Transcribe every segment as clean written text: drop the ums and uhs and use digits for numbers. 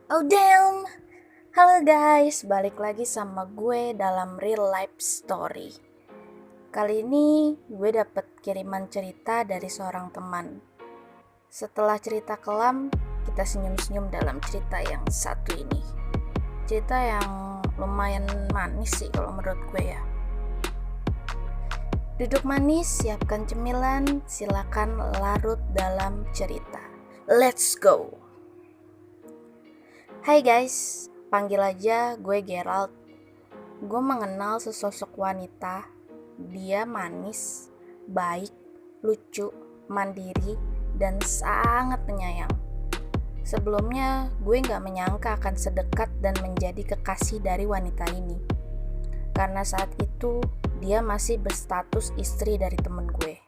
Oh damn. Halo guys, balik lagi sama gue dalam real life story. Kali ini gue dapet kiriman cerita dari seorang teman. Setelah cerita kelam, kita senyum-senyum dalam cerita yang satu ini. Cerita yang lumayan manis sih kalau menurut gue ya. Duduk manis, siapkan cemilan, silakan larut dalam cerita. Let's go. Hai guys, panggil aja gue Gerald. Gue mengenal sesosok wanita. Dia manis, baik, lucu, mandiri, dan sangat penyayang. Sebelumnya gue gak menyangka akan sedekat dan menjadi kekasih dari wanita ini. Karena saat itu dia masih berstatus istri dari temen gue.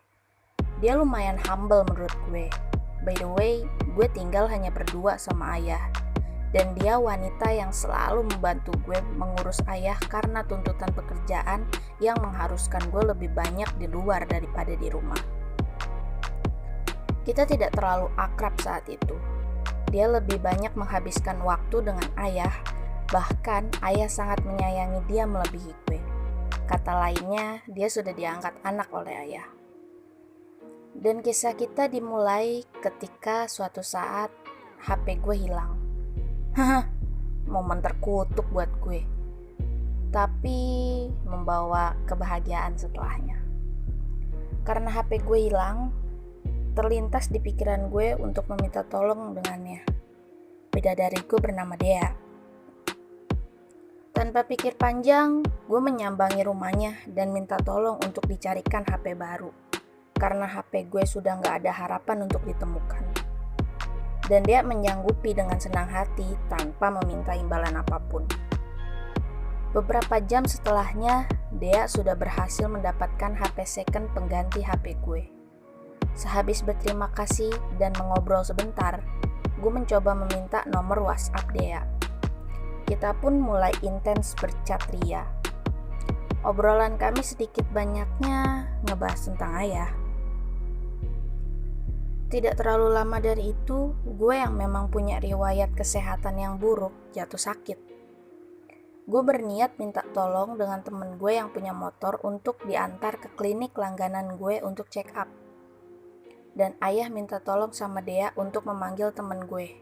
Dia lumayan humble menurut gue. By the way, gue tinggal hanya berdua sama ayah. Dan dia wanita yang selalu membantu gue mengurus ayah karena tuntutan pekerjaan yang mengharuskan gue lebih banyak di luar daripada di rumah. Kita tidak terlalu akrab saat itu. Dia lebih banyak menghabiskan waktu dengan ayah, bahkan ayah sangat menyayangi dia melebihi gue. Kata lainnya, dia sudah diangkat anak oleh ayah. Dan kisah kita dimulai ketika suatu saat HP gue hilang. Momen terkutuk buat gue, tapi membawa kebahagiaan setelahnya. Karena HP gue hilang, terlintas di pikiran gue untuk meminta tolong dengannya. Bidadariku bernama Dea. Tanpa pikir panjang, gue menyambangi rumahnya dan minta tolong untuk dicarikan HP baru. Karena HP gue sudah gak ada harapan untuk ditemukan. Dan dia menyanggupi dengan senang hati tanpa meminta imbalan apapun. Beberapa jam setelahnya, Dea sudah berhasil mendapatkan HP second pengganti HP gue. Sehabis berterima kasih dan mengobrol sebentar, gue mencoba meminta nomor WhatsApp Dea. Kita pun mulai intens berchat ria. Obrolan kami sedikit banyaknya ngebahas tentang ayah. Tidak terlalu lama dari itu, gue yang memang punya riwayat kesehatan yang buruk jatuh sakit. Gue berniat minta tolong dengan temen gue yang punya motor untuk diantar ke klinik langganan gue untuk check up. Dan ayah minta tolong sama Dea untuk memanggil temen gue.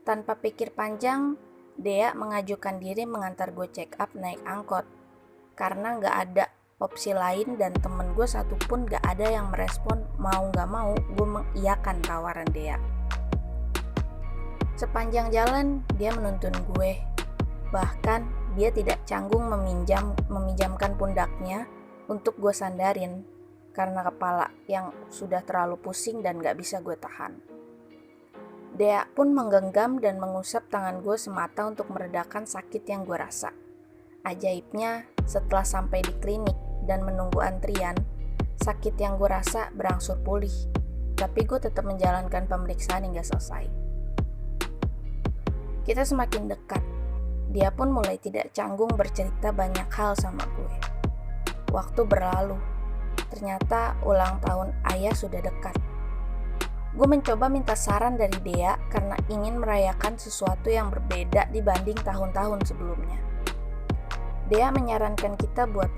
Tanpa pikir panjang, Dea mengajukan diri mengantar gue check up naik angkot. Karena gak ada opsi lain dan temen gue satupun gak ada yang merespon mau gak mau gue mengiyakan tawaran Dea. Sepanjang jalan dia menuntun gue, bahkan dia tidak canggung meminjamkan pundaknya untuk gue sandarin karena kepala yang sudah terlalu pusing dan gak bisa gue tahan. Dea pun menggenggam dan mengusap tangan gue semata untuk meredakan sakit yang gue rasa. Ajaibnya, setelah sampai di klinik dan menunggu antrian, sakit yang gue rasa berangsur pulih, tapi gue tetap menjalankan pemeriksaan hingga selesai. Kita semakin dekat, dia pun mulai tidak canggung bercerita banyak hal sama gue. Waktu berlalu, ternyata ulang tahun ayah sudah dekat. Gue mencoba minta saran dari Dea karena ingin merayakan sesuatu yang berbeda dibanding tahun-tahun sebelumnya. Dia menyarankan kita buat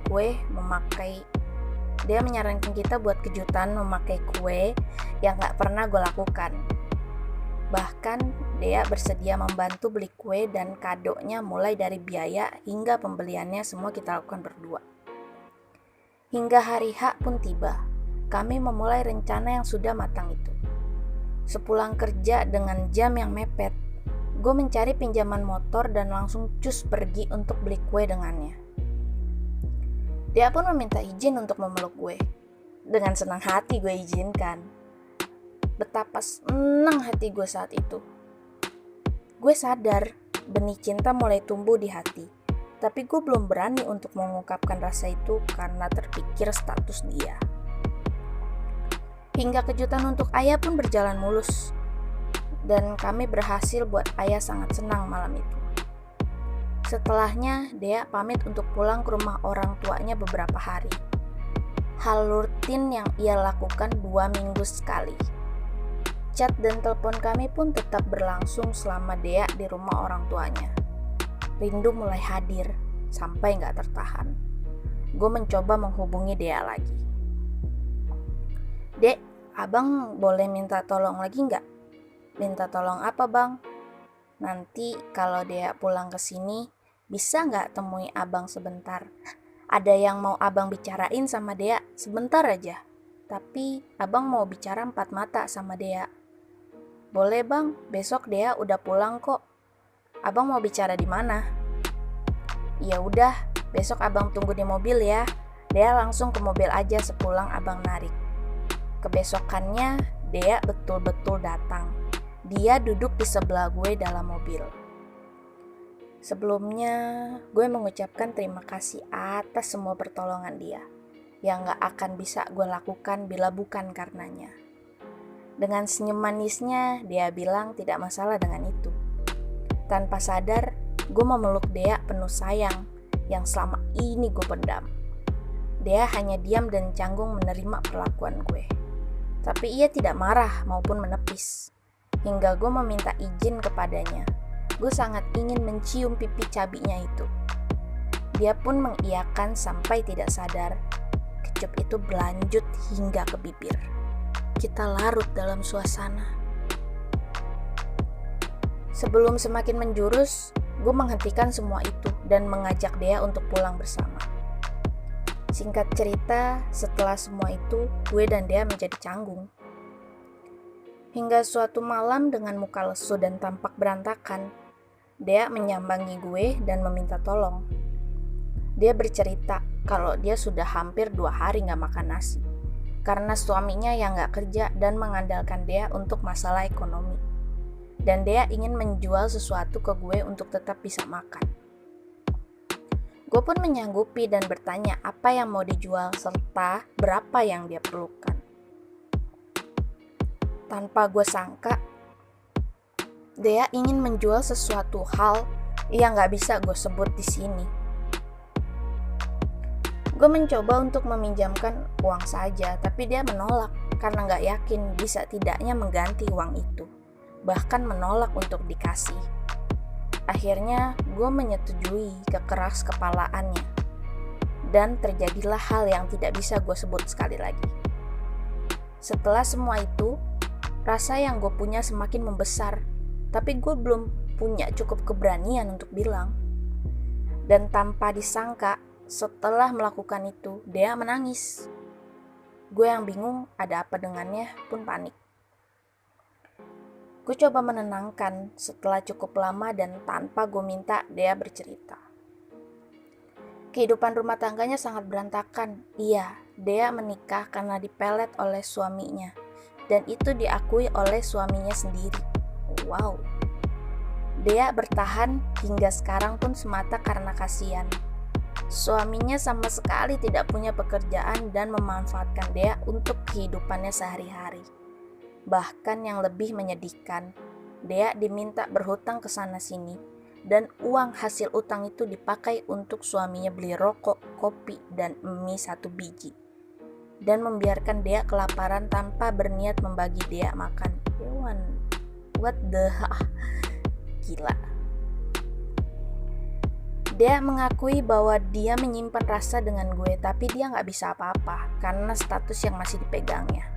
kejutan memakai kue yang gak pernah gue lakukan. Bahkan Dea bersedia membantu beli kue dan kadonya mulai dari biaya hingga pembeliannya semua kita lakukan berdua. Hingga hari H pun tiba, kami memulai rencana yang sudah matang itu. Sepulang kerja dengan jam yang mepet, gue mencari pinjaman motor dan langsung cus pergi untuk beli kue dengannya. Dia pun meminta izin untuk memeluk gue. Dengan senang hati gue izinkan. Betapa senang hati gue saat itu. Gue sadar benih cinta mulai tumbuh di hati. Tapi gue belum berani untuk mengungkapkan rasa itu karena terpikir status dia. Hingga kejutan untuk ayah pun berjalan mulus. Dan kami berhasil buat ayah sangat senang malam itu. Setelahnya, Dea pamit untuk pulang ke rumah orang tuanya beberapa hari. Hal rutin yang ia lakukan 2 minggu sekali. Chat dan telepon kami pun tetap berlangsung selama Dea di rumah orang tuanya. Rindu mulai hadir, sampai gak tertahan. Gue mencoba menghubungi Dea lagi. Dek, abang boleh minta tolong lagi gak? Minta tolong apa bang? Nanti kalau Dea pulang ke sini, bisa gak temui abang sebentar? Ada yang mau abang bicarain sama Dea, sebentar aja. Tapi abang mau bicara 4 mata sama Dea. Boleh bang, besok Dea udah pulang kok. Abang mau bicara di mana? Ya udah, besok abang tunggu di mobil ya. Dea langsung ke mobil aja sepulang abang narik. Kebesokannya, Dea betul-betul datang. Dia duduk di sebelah gue dalam mobil. Sebelumnya, gue mengucapkan terima kasih atas semua pertolongan dia yang gak akan bisa gue lakukan bila bukan karenanya. Dengan senyum manisnya, dia bilang tidak masalah dengan itu. Tanpa sadar, gue memeluk Dea penuh sayang yang selama ini gue pendam. Dea hanya diam dan canggung menerima perlakuan gue. Tapi ia tidak marah maupun menepis. Hingga gue meminta izin kepadanya. Gue sangat ingin mencium pipi cabinya itu. Dia pun mengiyakan sampai tidak sadar. Kecup itu berlanjut hingga ke bibir. Kita larut dalam suasana. Sebelum semakin menjurus, gue menghentikan semua itu dan mengajak Dea untuk pulang bersama. Singkat cerita, setelah semua itu, gue dan Dea menjadi canggung. Hingga suatu malam dengan muka lesu dan tampak berantakan, Dea menyambangi gue dan meminta tolong. Dia bercerita kalau dia sudah hampir 2 hari gak makan nasi, karena suaminya yang gak kerja dan mengandalkan Dea untuk masalah ekonomi. Dan Dea ingin menjual sesuatu ke gue untuk tetap bisa makan. Gue pun menyanggupi dan bertanya apa yang mau dijual serta berapa yang dia perlukan. Tanpa gue sangka, Dea ingin menjual sesuatu hal yang gak bisa gue sebut di sini. Gue mencoba untuk meminjamkan uang saja, tapi dia menolak karena gak yakin bisa tidaknya mengganti uang itu. Bahkan menolak untuk dikasih. Akhirnya gue menyetujui kekeras kepalaannya. Dan terjadilah hal yang tidak bisa gue sebut sekali lagi. Setelah semua itu, rasa yang gue punya semakin membesar. Tapi gue belum punya cukup keberanian untuk bilang. Dan tanpa disangka, setelah melakukan itu, Dea menangis. Gue yang bingung ada apa dengannya pun panik. Gue coba menenangkan setelah cukup lama dan tanpa gue minta, Dea bercerita. Kehidupan rumah tangganya sangat berantakan. Iya, Dea menikah karena dipelet oleh suaminya. Dan itu diakui oleh suaminya sendiri. Wow. Dea bertahan hingga sekarang pun semata karena kasihan. Suaminya sama sekali tidak punya pekerjaan dan memanfaatkan Dea untuk kehidupannya sehari-hari. Bahkan yang lebih menyedihkan, Dea diminta berhutang ke sana-sini dan uang hasil utang itu dipakai untuk suaminya beli rokok, kopi, dan mie 1 biji. Dan membiarkan Dea kelaparan tanpa berniat membagi Dea makan. What the gila. Dea mengakui bahwa dia menyimpan rasa dengan gue, tapi dia gak bisa apa-apa karena status yang masih dipegangnya.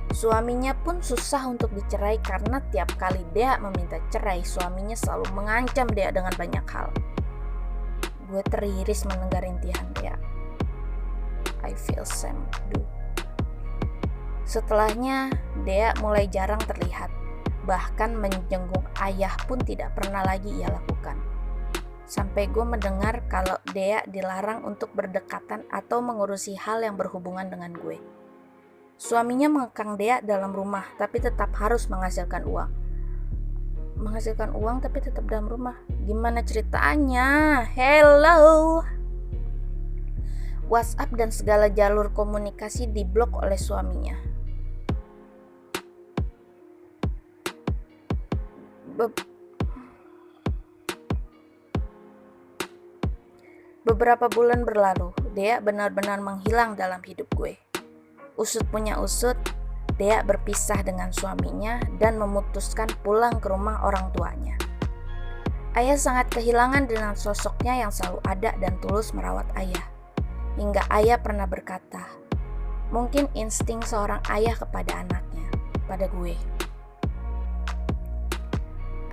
Suaminya pun susah untuk dicerai karena tiap kali Dea meminta cerai, suaminya selalu mengancam Dea dengan banyak hal. Gue teriris mendengar rintihan Dea. I feel same, dude. Setelahnya, Dea mulai jarang terlihat. Bahkan menjenguk ayah pun tidak pernah lagi ia lakukan. Sampai gue mendengar kalau Dea dilarang untuk berdekatan atau mengurusi hal yang berhubungan dengan gue. Suaminya mengekang Dea dalam rumah tapi tetap harus menghasilkan uang. Menghasilkan uang tapi tetap dalam rumah. Gimana ceritanya? Hello. WhatsApp dan segala jalur komunikasi diblok oleh suaminya. Beberapa bulan berlalu, Dea benar-benar menghilang dalam hidup gue. Usut punya usut, Dea berpisah dengan suaminya dan memutuskan pulang ke rumah orang tuanya. Ayah sangat kehilangan dengan sosoknya yang selalu ada dan tulus merawat ayah. Hingga ayah pernah berkata, mungkin insting seorang ayah kepada anaknya, pada gue.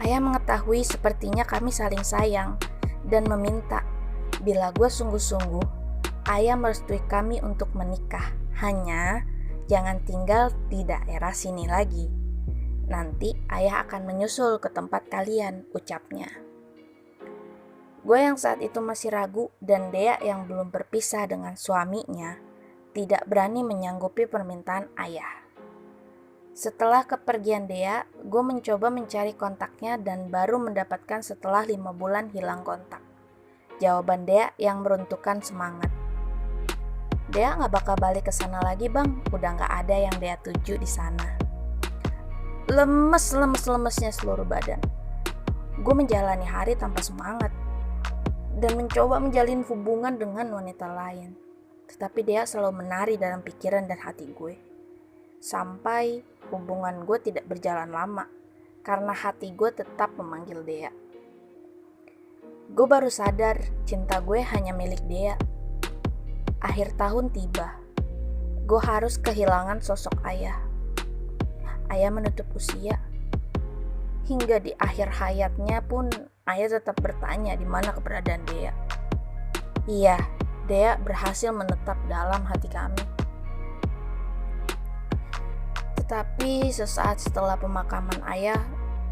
Ayah mengetahui sepertinya kami saling sayang dan meminta, bila gue sungguh-sungguh, ayah merestui kami untuk menikah. Hanya jangan tinggal di daerah sini lagi. Nanti ayah akan menyusul ke tempat kalian, ucapnya. Gue yang saat itu masih ragu dan Dea yang belum berpisah dengan suaminya tidak berani menyanggupi permintaan ayah. Setelah kepergian Dea, gue mencoba mencari kontaknya dan baru mendapatkan setelah 5 bulan hilang kontak. Jawaban Dea yang meruntuhkan semangat. Dea gak bakal balik ke sana lagi bang, udah gak ada yang Dea tuju di sana. Lemesnya seluruh badan. Gue menjalani hari tanpa semangat dan mencoba menjalin hubungan dengan wanita lain. Tetapi Dea selalu menari dalam pikiran dan hati gue. Sampai hubungan gue tidak berjalan lama karena hati gue tetap memanggil Dea. Gue baru sadar cinta gue hanya milik Dea. Akhir tahun tiba. Gue harus kehilangan sosok ayah. Ayah menutup usia. Hingga di akhir hayatnya pun ayah tetap bertanya di mana keberadaan Dea. Iya, Dea berhasil menetap dalam hati kami. Tetapi sesaat setelah pemakaman ayah,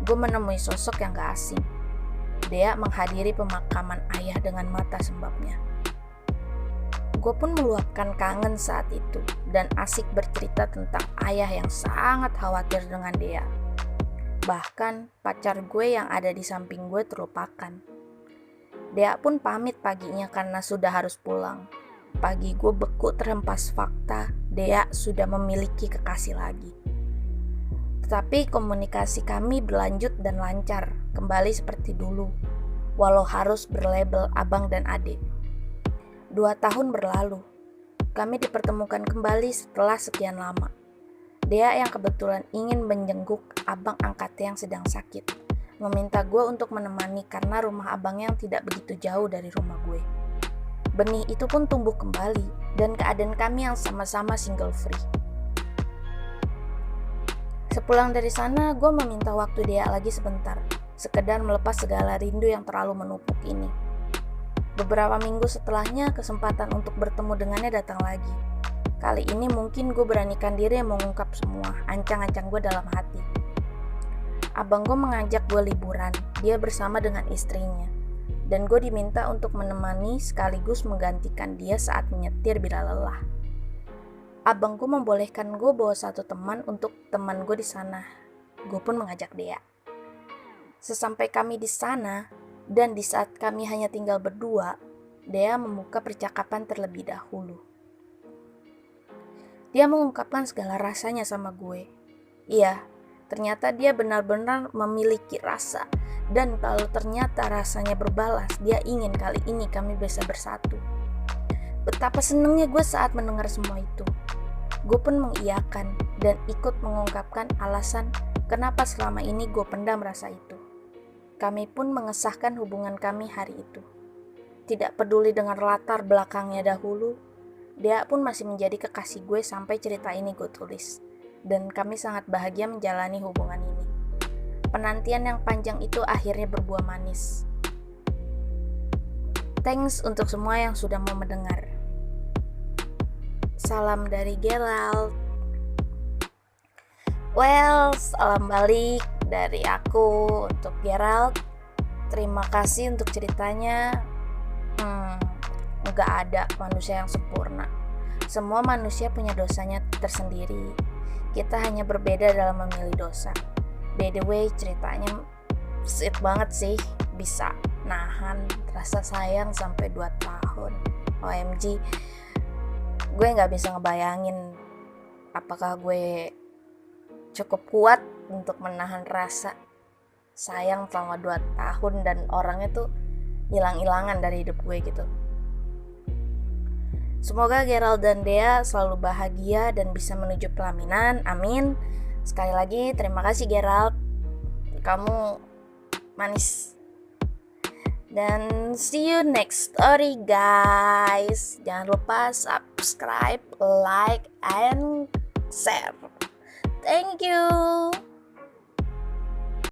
gue menemui sosok yang gak asing. Dea menghadiri pemakaman ayah dengan mata sembabnya. Gue pun meluapkan kangen saat itu dan asik bercerita tentang ayah yang sangat khawatir dengan Dea. Bahkan pacar gue yang ada di samping gue terlupakan. Dea pun pamit paginya karena sudah harus pulang. Pagi gue beku terhempas fakta Dea sudah memiliki kekasih lagi. Tetapi komunikasi kami berlanjut dan lancar, kembali seperti dulu, walau harus berlabel abang dan adik. 2 tahun berlalu, kami dipertemukan kembali setelah sekian lama. Dea yang kebetulan ingin menjenguk abang angkatnya yang sedang sakit, meminta gue untuk menemani karena rumah abangnya yang tidak begitu jauh dari rumah gue. Benih itu pun tumbuh kembali dan keadaan kami yang sama-sama single free. Sepulang dari sana, gue meminta waktu Dea lagi sebentar, sekedar melepas segala rindu yang terlalu menumpuk ini. Beberapa minggu setelahnya, kesempatan untuk bertemu dengannya datang lagi. Kali ini mungkin gue beranikan diri mengungkap semua ancang-ancang gue dalam hati. Abang gue mengajak gue liburan, dia bersama dengan istrinya. Dan gue diminta untuk menemani sekaligus menggantikan dia saat menyetir bila lelah. Abangku membolehkan gue bawa satu teman untuk teman gue di sana. Gue pun mengajak Dea. Sesampai kami di sana dan di saat kami hanya tinggal berdua, Dea membuka percakapan terlebih dahulu. Dia mengungkapkan segala rasanya sama gue. Iya, ternyata dia benar-benar memiliki rasa. Dan kalau ternyata rasanya berbalas, dia ingin kali ini kami bisa bersatu. Betapa senangnya gue saat mendengar semua itu. Gue pun mengiyakan dan ikut mengungkapkan alasan kenapa selama ini gue pendam rasa itu. Kami pun mengesahkan hubungan kami hari itu. Tidak peduli dengan latar belakangnya dahulu, Dea pun masih menjadi kekasih gue sampai cerita ini gue tulis. Dan kami sangat bahagia menjalani hubungan ini. Penantian yang panjang itu akhirnya berbuah manis. Thanks untuk semua yang sudah mau mendengar. Salam dari Gerald. Well, salam balik dari aku untuk Gerald. Terima kasih untuk ceritanya. Gak ada manusia yang sempurna. Semua manusia punya dosanya tersendiri. Kita hanya berbeda dalam memilih dosa. By the way, ceritanya sweet banget sih. Bisa nahan rasa sayang sampai 2 tahun. OMG. Gue gak bisa ngebayangin apakah gue cukup kuat untuk menahan rasa sayang selama 2 tahun dan orangnya tuh hilang-hilangan dari hidup gue gitu. Semoga Gerald dan Dea selalu bahagia dan bisa menuju pelaminan. Amin. Sekali lagi terima kasih Gerald. Kamu manis. Dan see you next story guys. Jangan lupa subscribe, like, and share. Thank you.